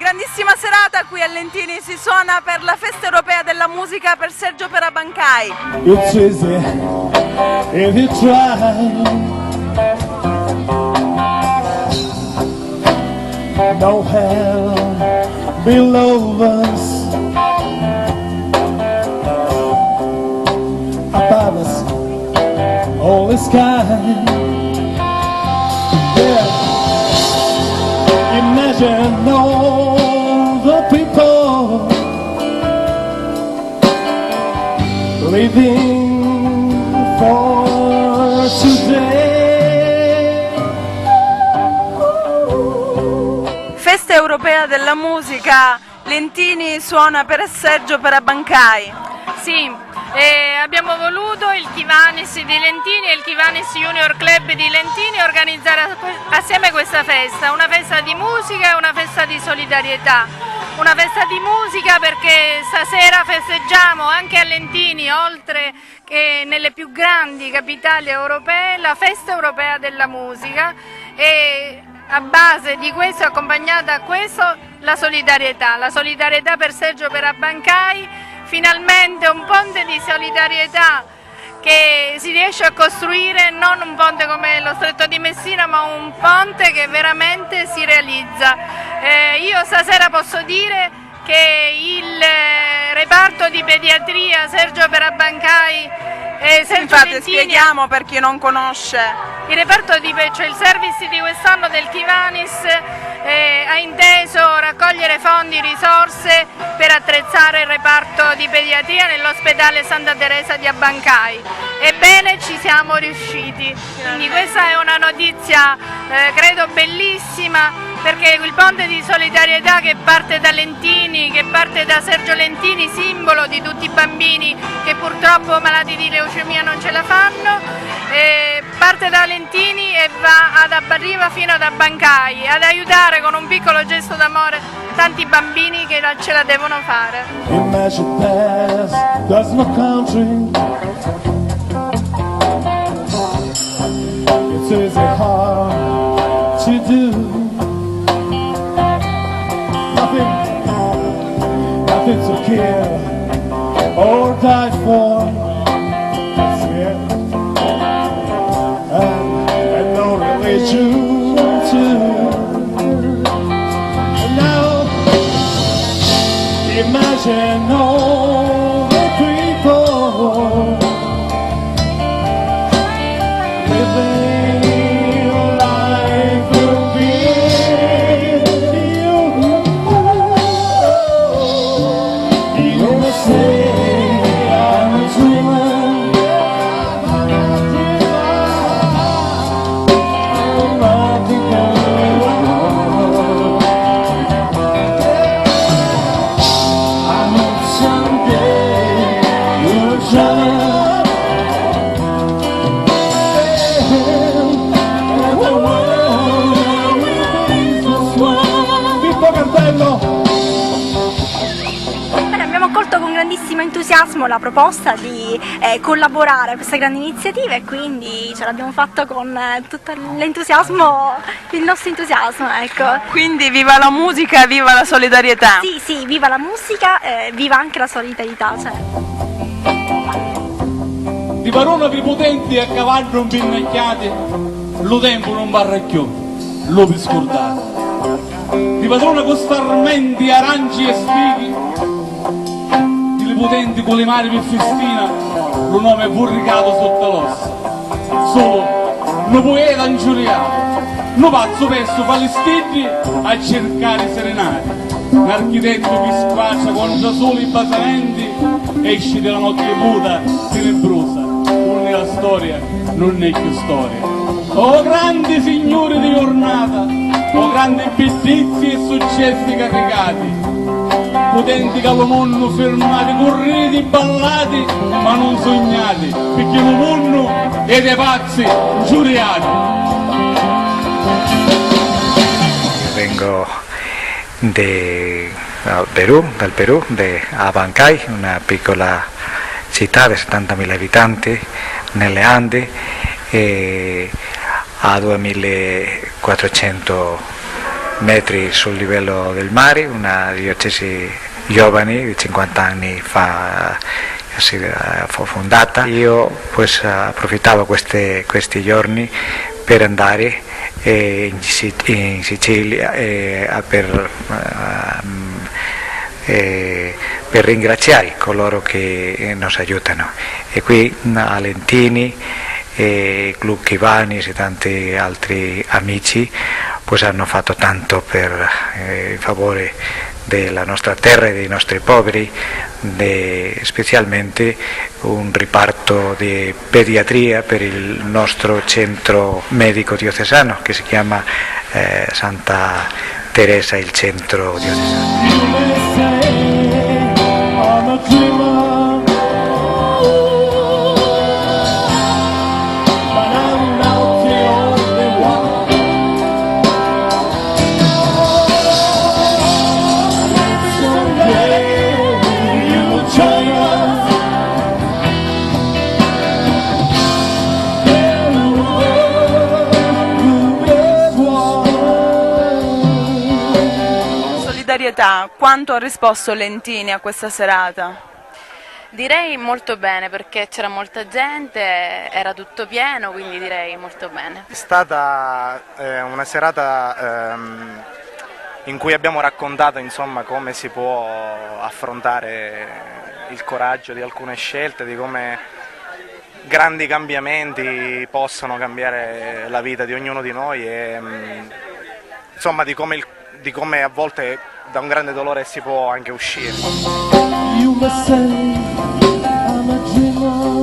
Grandissima serata qui a Lentini, si suona per la Festa Europea della Musica per Sergio Perabancai. It's easy if you try. No hell below us, above us only sky. Yeah. Imagine all the people living for today. Festa Europea della Musica, Lentini suona per Sergio Perabancai. Sì, abbiamo voluto il Kivanis di Lentini e il Kivanis Junior Club di Lentini organizzare assieme questa festa, una festa di musica e una festa di solidarietà. Una festa di musica perché stasera festeggiamo anche a Lentini, oltre che nelle più grandi capitali europee, la Festa Europea della Musica e a base di questo, accompagnata a questo, la solidarietà per Sergio Perabancai, finalmente un ponte di solidarietà che si riesce a costruire, non un ponte come lo Stretto di Messina, ma un ponte che veramente si realizza. Io stasera posso dire che il reparto di pediatria Sergio Perabancai e Sergio Infatti, Lentini, spieghiamo per chi non conosce. il reparto cioè il service di quest'anno del Kivanis ha inteso raccogliere fondi, risorse per attrezzare il reparto di pediatria nell'ospedale Santa Teresa di Abancai. Ebbene, ci siamo riusciti, quindi questa è una notizia credo bellissima, perché il ponte di solidarietà che parte da Lentini, che parte da Sergio Lentini, simbolo di tutti i bambini che purtroppo malati di leucemia non ce la fanno, parte da Lentini e arriva fino ad Abancai ad aiutare con un piccolo gesto d'amore tanti bambini che ce la devono fare. Imagine past, there's no country. It's easy hard to do. Nothing to kill or die for. That's it. And no religion too. And now imagine all the people living life will be you. You say I'm a dreamer. Abbiamo accolto con grandissimo entusiasmo la proposta di collaborare a questa grande iniziativa e quindi ce l'abbiamo fatto con tutto l'entusiasmo, il nostro entusiasmo, ecco. Quindi viva la musica, viva la solidarietà. Sì, sì, viva la musica, viva anche la solidarietà, certo. Di parole più potenti a cavallo non pinnacchiati, lo tempo non barracchiò, lo vi scordate. Di padrone con starmenti, aranci e spighi, di potenti con le mani per festina, lo nome è burricato sotto l'ossa. Solo, no poeta ingiuriato, no pazzo pesto fa gli stigli a cercare i serenati. Un architetto che squarcia contro soli i basamenti, esce dalla notte muta, tenebrosa. La storia non è più storia. Oh grandi signori di giornata, oh grandi bellezzi e successi caricati, potenti che lo mondo fermati, corriti, ballati, ma non sognati, perché lo mondo è dei pazzi giuriati. Vengo dal Perù, de Abancay, una piccola città di 70.000 abitanti nelle Andi, a 2.400 metri sul livello del mare, una diocesi giovane di 50 anni fa fu fondata. Io pues approfittavo questi giorni per andare in Sicilia per ringraziare coloro che nos aiutano, e qui a Lentini Club Kivanis e tanti altri amici pues hanno fatto tanto per in favore della nostra terra e dei nostri poveri, specialmente un riparto di pediatria per il nostro centro medico diocesano che si chiama Santa Teresa, il centro diocesano. Quanto ha risposto Lentini a questa serata? Direi molto bene, perché c'era molta gente, era tutto pieno, quindi direi molto bene. È stata una serata in cui abbiamo raccontato insomma come si può affrontare il coraggio di alcune scelte, di come grandi cambiamenti possono cambiare la vita di ognuno di noi e insomma di come a volte da un grande dolore si può anche uscire. You must say I'm a dreamer.